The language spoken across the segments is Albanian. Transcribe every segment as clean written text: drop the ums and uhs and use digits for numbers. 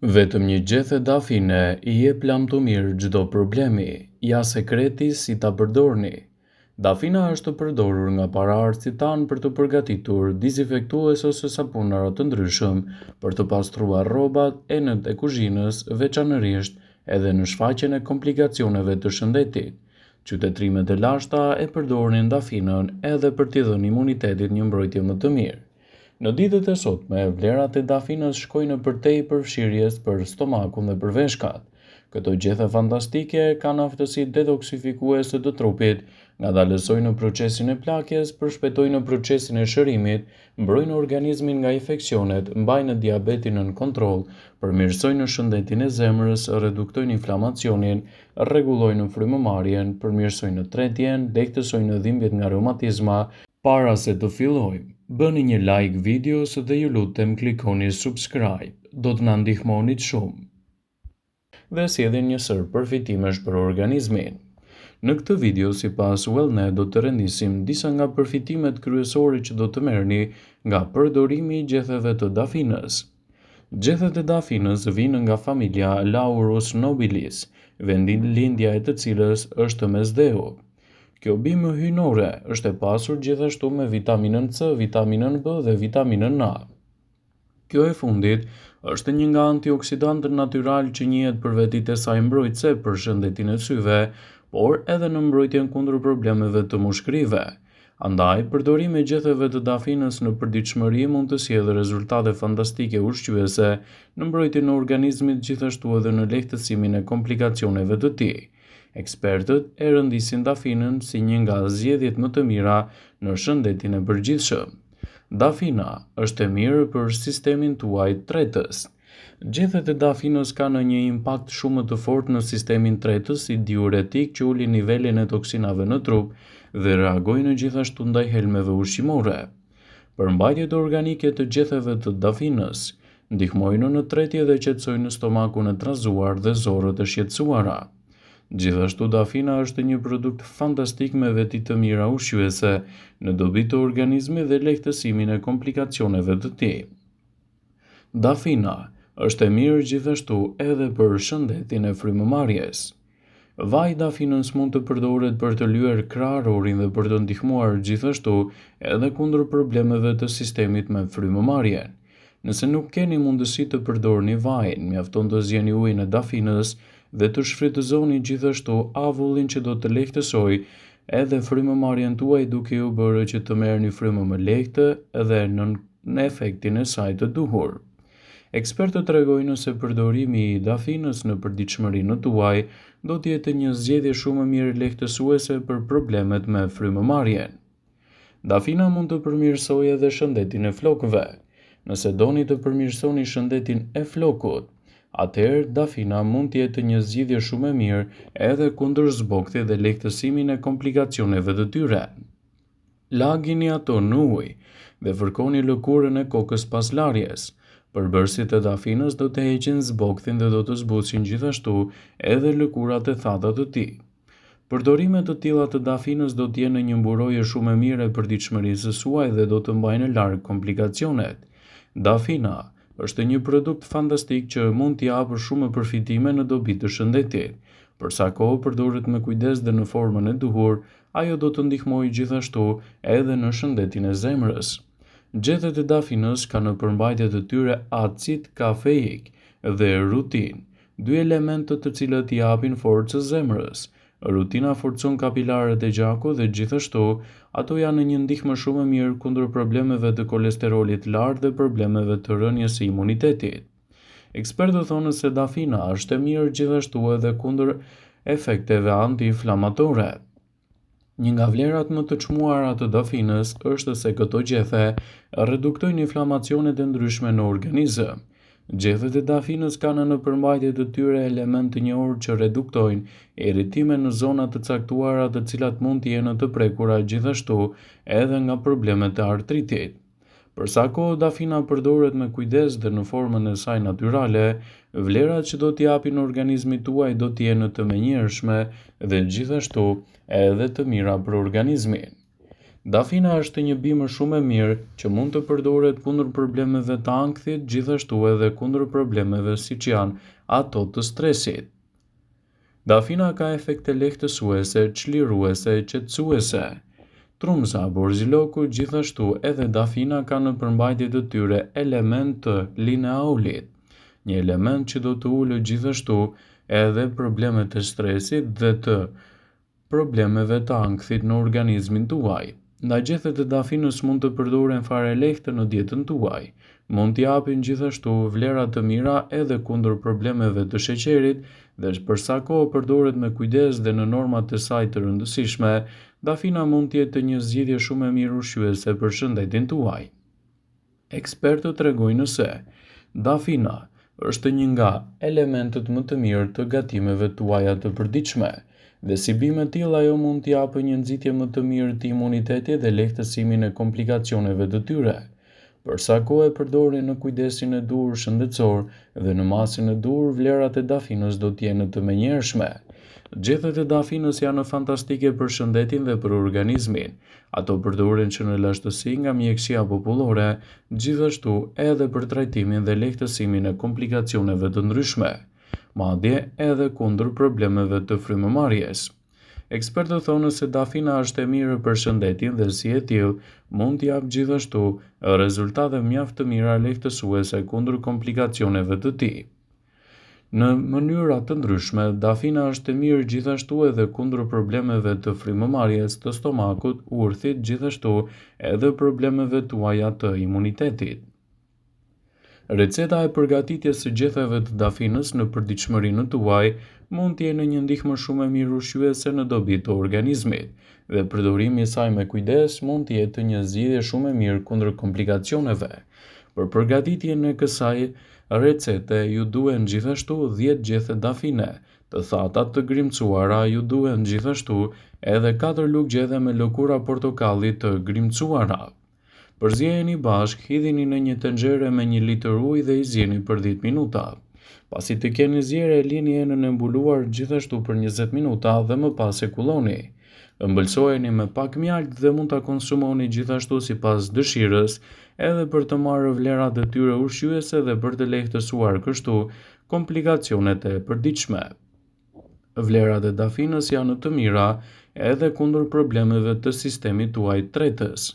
Vetëm një gjethe dafine I jep lam të mirë çdo problemi, ja sekreti si ta përdorni. Dafina është të përdorur nga paraardhësit tanë për të përgatitur dizinfektues ose sapunara të ndryshëm për të pastruar rrobat, enët e kuzhinës, veçanërisht edhe në shfaqjen e komplikacioneve të shëndetit. Qytetrimet e lashta e përdorin dafinën edhe për t'i dhënë imunitetit një mbrojtje më të mirë. Në ditët e sotme, vlerat e dafinës shkojnë përtej përfshirjes për stomakun dhe për veshkat. Këto gjethe fantastike kanë aftësi detoksifikuese të trupit, ngadalësojnë procesin e plakjes, përshpejtojnë procesin e shërimit, mbrojnë organizmin nga infeksionet, mbajnë diabetin nën kontroll, përmirësojnë shëndetin e zemrës, reduktojnë inflamacionin, rregullojnë frymëmarrjen, përmirësojnë tretjen, lehtësojnë dhimbjet nga reumatizma. Para se të fillojmë, bëni një like videos dhe ju lutem klikoni subscribe, do të na ndihmonit shumë. Dhe sjellin një sër përfitimesh për organizmin. Në këtë video, sipas Wellnet, do të rendisim disa nga përfitimet kryesore që do të merrni nga përdorimi I gjetheve të dafinës. Gjethet e dafinës vijnë nga familja Laurus nobilis, vendi lindja e të cilës është mesdheu. Kjo bimë hyjnore është e pasur gjithashtu me vitaminën C, vitaminën B dhe vitaminën A. Kjo e fundit është një nga antioksidantët natyral që njihet për vetitë e saj mbrojtëse për shëndetin e syve, por edhe në mbrojtjen kundër problemeve të mushkërive. Andaj, përdorimi I gjetheve të dafinës në përditshmëri mund të sjellë rezultate fantastike ushqyese në mbrojtjen e organizmit, gjithashtu edhe në lehtësimin e komplikacioneve të tij. Ekspertët e rëndisin dafinën si një nga zgjedhjet më të mira në shëndetin e përgjithshëm. Dafina është e mirë për sistemin tuaj tretës. Gjethet e dafinës kanë një impakt shumë më të fortë në sistemin tretës si diuretik që ulin nivelin e toksinave në trup dhe reagojnë gjithashtu ndaj helmeve ushqimore. Përmbajtjet organike të gjetheve të dafinës ndihmojnë në tretje dhe qetësojnë stomakun e trazuar dhe zorët e shqetësuara. Gjithashtu dafina është një produkt fantastik me veti të mira ushqyese në dobi të organizmit dhe lehtësimin e komplikacioneve të tij. Dafina është e mirë gjithashtu edhe për shëndetin e frymëmarrjes. Vaji I dafinës mund të përdoret për të lyer kraharorin dhe për të ndihmuar gjithashtu edhe kundër problemeve të sistemit me frymëmarrjen. Nëse nuk keni mundësi të përdorni vajin, mjafton të zjeni ujin e dafinës dhe të shfrytëzoni gjithashtu avullin që do të lehtësojë edhe frymëmarrjen tuaj duke ju bërë që të merrni frymë më lehtë dhe në efektin e saj të duhur. Ekspertët tregojnë se përdorimi I dafinës në përditshmërinë tuaj do të jetë një zgjedhje shumë e mirë lehtësuese për problemet me frymëmarrjen. Dafina mund të përmirësojë edhe shëndetin e flokëve. Nëse doni të përmirësoni shëndetin e flokut, atëherë dafina mund të jetë një zgjidhje shumë e mirë edhe kundër zbogthjes dhe lehtësimin e komplikacioneve të tyre. Lagini ato në ujë dhe fërkoni lëkurën e kokës pas larjes. Përbërësit e dafinës do të heqin zbogthin dhe do të zbutsin gjithashtu edhe lëkurat e thata të tij. Përdorimet të tilla të dafinës do të jenë një mburojë shumë e mirë e përditshmërisë së suaj dhe do të mbajnë larg komplikacionet. Dafina është një produkt fantastik që mund t'i japë shumë përfitime në dobi të shëndetit. Për sa kohë përdoret me kujdes dhe në formën e duhur, ajo do të ndihmojë gjithashtu edhe në shëndetin e zemrës. Gjethet e dafinës kanë në përmbajtje të tyre acid kafeik dhe rutin, dy elementë të cilët I japin forcë zemrës. Rutina forcon kapilarët e gjakut dhe gjithashtu ato janë një ndihmë shumë e mirë kundër problemeve të kolesterolit lartë dhe problemeve të rënies së imunitetit. Ekspertët thonë se dafina është e mirë gjithashtu edhe kundër efekteve antiinflamatore. Një nga vlerat më të çmuara të dafinës është se këto gjethe reduktojnë inflamacionet e ndryshme në organizëm. Gjethet e dafinës kanë në përmbajtje të tyre elementë të njohur që reduktojnë irritime në zona të caktuara të cilat mund të jenë të prekura gjithashtu edhe nga problemet e artritit. Për sa kohë dafina përdoret me kujdes dhe në formën e saj natyrale, vlerat që do t'i japin organizmit tuaj do të jenë të menjëhershme dhe gjithashtu edhe të mira për organizmin. Dafina është një bimë shumë e mirë që mund të përdoret kundër problemeve të ankthit, gjithashtu edhe kundër problemeve siç janë ato të stresit. Dafina ka efekte lehtësuese, çliruese, qetësuese. Trumza, borziloku, gjithashtu edhe dafina ka në përmbajtje të tyre element të lineaulit, një element që do të ulë gjithashtu edhe problemet e stresit dhe të problemeve të ankthit në organizmin tuaj. Nda gjethet e dafinës mund të përdoren fare lehtë në dietën tuaj. Mund t'i japin gjithashtu vlera të mira edhe kundër problemeve të sheqerit dhe për sa kohë përdoret me kujdes dhe në normat e saj të rëndësishme, dafina mund të jetë një zgjidhje shumë e mirë ushqyese për shëndetin tuaj. Ekspertët tregojnë se dafina është një nga elementet më të mirë të gatimeve tuaja të përditshme, dhe si bimë e tillë ajo mund t'i japë një nxitje më të mirë të imunitetit dhe lehtësimin e komplikacioneve të tyre. Për sa kohë e përdorin në kujdesin e duhur shëndetësor dhe në masën e duhur, vlerat e dafinës do t'jenë të menjëhershme. Gjethet e dafinës janë fantastike për shëndetin dhe për organizmin. Ato përdoren që në lashtësi nga mjekësia popullore, gjithashtu edhe për trajtimin dhe lehtësimin e komplikacioneve të ndryshme, madje edhe kundër problemeve të frymëmarrjes. Ekspertët thonë se dafina është e mirë për shëndetin dhe si e tillë mund të japë gjithashtu rezultate mjaft të mira lehtësuese kundër komplikacioneve të tij. Në mënyra të ndryshme, dafina është e mirë gjithashtu edhe kundër problemeve të frymëmarrjes, të stomakut, urthit, gjithashtu edhe problemeve tuaja të imunitetit. Receta e përgatitjes së gjetheve të dafinës në përditshmërinë tuaj mund të jenë një ndihmë shumë e mirë ushqyese në dobi të organizmit, dhe përdorimi i saj me kujdes mund të jetë një zgjidhje shumë e mirë kundër komplikacioneve. Për përgatitjen e kësaj recete ju duhen gjithashtu 10 gjethe dafine, të thata të grimcuara ju duhen gjithashtu edhe 4 lugë gjethe me lëkura portokalli të grimcuara. Përzjeheni bashkë, hidhini në një tenxhere me 1 litër ujë dhe i zjeni për 10 minuta. Pasi të keni zjerë, lini enën e mbuluar gjithashtu për 20 minuta dhe më pas e kulloni. Ëmbëlsojeni me pak mjaltë dhe mund ta konsumoni gjithashtu sipas dëshirës, edhe për të marrë vlerat e tyre ushqyese dhe për të lehtësuar kështu komplikacionet e përditshme. Vlerat e dafinës janë të mira edhe kundër problemeve të sistemit tuaj tretës.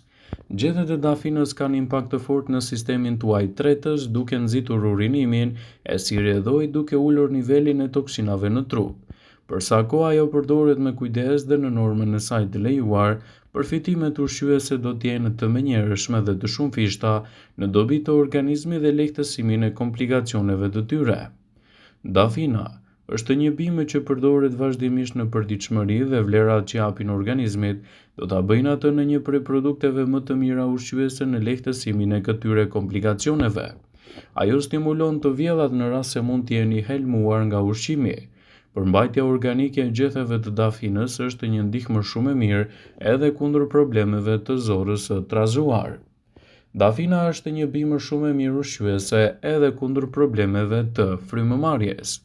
Gjethet e dafinës kanë impakt të fortë në sistemin tuaj tretës, duke nxitur urinimin, e si rrjedhoi duke ulur nivelin e toksinave në trup. Për sa kohë ajo përdoret me kujdes dhe në normën e saj të lejuar, përfitimet ushqyese do të jenë të menjëhershme dhe të shumëfishta në dobi të organizmit dhe lehtësimin e komplikacioneve të tyre. Dafina është një bimë që përdoret vazhdimisht në përditshmëri dhe vlerat që japin organizmit do ta bëjnë atë në një prej produkteve më të mira ushqyese në lehtësimin e këtyre komplikacioneve. Ajo stimulon të vjellat në rast se mund të jeni helmuar nga ushqimi. Përmbajtja organike e gjetheve të dafinës është një ndihmë shumë e mirë edhe kundër problemeve të zorrës së trazuar. Dafina është një bimë shumë e mirë ushqyese edhe kundër problemeve të frymëmarrjes.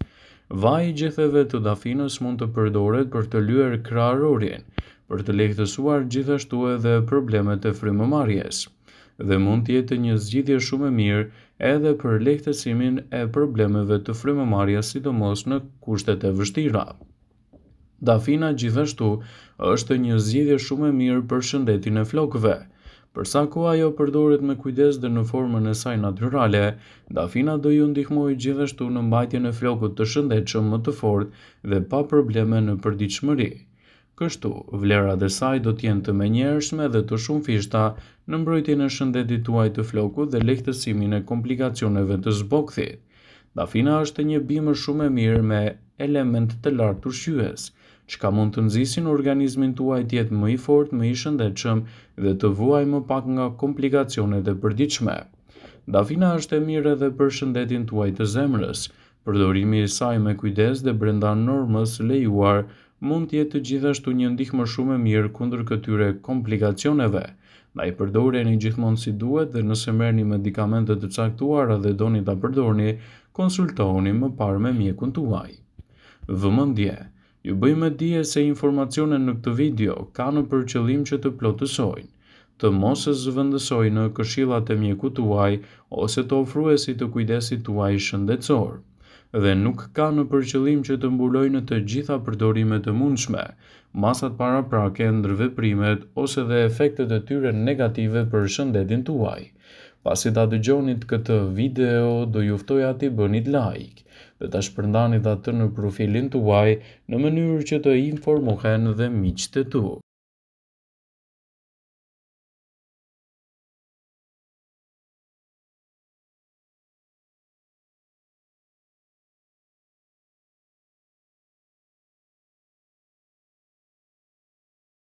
Vaji i gjetheve të dafinës mund të përdoret për të lyer kraharorin, për të lehtësuar gjithashtu edhe problemet e frymëmarrjes, dhe mund të jetë një zgjidhje shumë e mirë edhe për lehtësimin e problemeve të frymëmarrjes, sidomos në kushtet e vështira. Dafina gjithashtu është një zgjidhje shumë e mirë për shëndetin e flokëve. Për sa kohë ajo përdoret me kujdes dhe në formën e saj natyrale, dafina do ju ndihmojë gjithashtu në mbajtjen e flokut të shëndetshëm më të fortë dhe pa probleme në përditshmëri. Kështu, vlerat e saj do të jenë të menjëhershme dhe të shumëfishta në mbrojtjen e shëndetit tuaj të flokut dhe lehtësimin e komplikacioneve të zbokthit. Dafina është një bimë shumë e mirë me element të lartë ushqyes, çka mund të nxisin organizmin tuaj të jetë më i fortë, më i shëndetshëm dhe të vuajë më pak nga komplikacionet e përditshme. Dafina është e mirë edhe për shëndetin tuaj të zemrës. Përdorimi i saj me kujdes dhe brenda normës lejuar mund të jetë gjithashtu një ndihmë shumë e mirë kundër këtyre komplikacioneve. Ndaj përdoreni gjithmonë si duhet dhe nëse merrni medikamente të caktuara dhe doni ta përdorni, konsultohuni më parë me mjekun tuaj. Vëmendje. Ju bëjmë dije se informacionet në këtë video kanë për qëllim që të plotësojnë, të mos e zëvendësojnë këshillat e mjekut tuaj ose të ofruesit të kujdesit tuaj shëndetësor, dhe nuk kanë për qëllim që të mbulojnë të gjitha përdorimet e mundshme, masat paraprake, ndërveprimet ose dhe efektet e tyre negative për shëndetin tuaj. Pasi ta dëgjonit këtë video, do ju ftoja t'i bënit like dhe ta shpërndanit atë në profilin tuaj në mënyrë që të informohen dhe miqtë e tu.